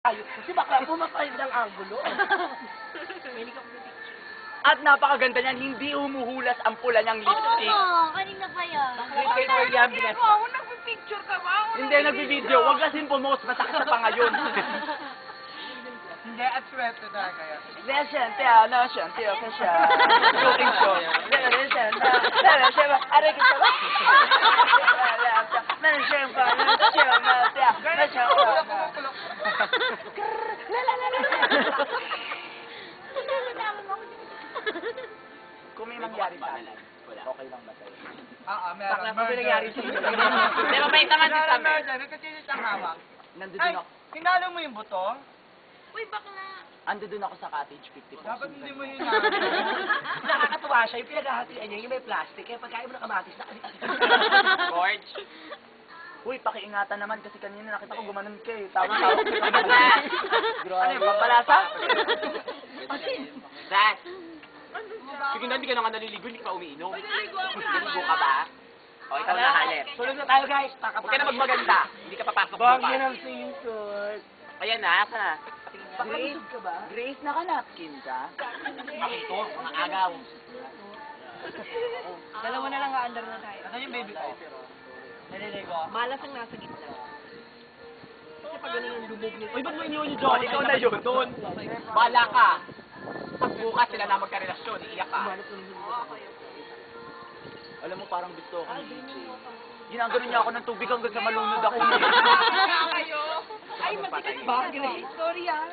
Ayos ko. Si bakla pumapayag ng angulo. At napakaganda niyan, hindi humuhulas ang pula niyang lipstick. Oo, kanina pa yan. Kay William Binas. Nagpipicture ka ba? Hindi nagbi-video, wag kasing pumos, masakit sa pa ngayon. Hindi, at swerte talaga yan. Siyempre, siyempre, okay siya. Shooting show. Kung may mangyari sa akin, okay lang ba sa'yo? Meron. Bakla pa nangyari sa'yo. Hindi, mabait naman si Sam. Meron, kasi siyang hawak. Nandun Ay, ako. hinalo mo yung buto? Uy, bakla. Andun ako sa cottage, 50 Dapat hindi mo hinalo. Nakakatuwa siya, yung pinaghahatian niya, yung may plastic, kaya pagkain mo ng kamatis, George. Uy, pakiingatan naman kasi kanina nakita ko gumanon ka eh. Tawag-tawag ka naman. Ano yung pampalasa? Dad. Sige na, hindi ka na nga naliligo, hindi ka pa umiinom. Naliligo ka ba? O, ikaw na, Halep. Tulog na tayo, guys. Huwag ka na magmaganda. Hindi ka papasok Bag bukas. yan ang swimsuit. Ayan na, asa na? Grace, Grace, naka-napkin ka? Ito, mga agaw. Dalawa na lang ka-under na tayo. Ano yung baby ko? Naliligo. Malas ang nasa gitna. Kasi pag ganun yung lubog nito. Uy, ba't mo iniwan yung Oh, John? ikaw na yun. Doon. Bala ka. Pag bukas sila na magkarelasyon, iiyak ka. Alam mo, parang gusto ako ni DJ. Ginagano niya ako ng tubig hanggang sa malunod ako. Ay, matigas ba? Sorry ah.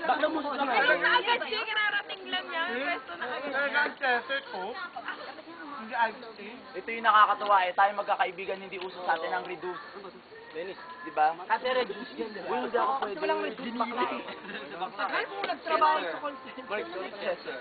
Bakla mo sa natin. Agad siya, kararating lang yan. Pwesto na agad. Talagang chester ko. Hindi iced tea. Ito yung nakakatuwa eh. Tayo magkakaibigan, hindi uso sa atin ang reduce. Dennis, di ba? Kasi reduce yan, di Uy, ba? hindi ako pwede. Walang reduce bakla eh. Tagal mo nagtrabaho sa call center. Yes, sir.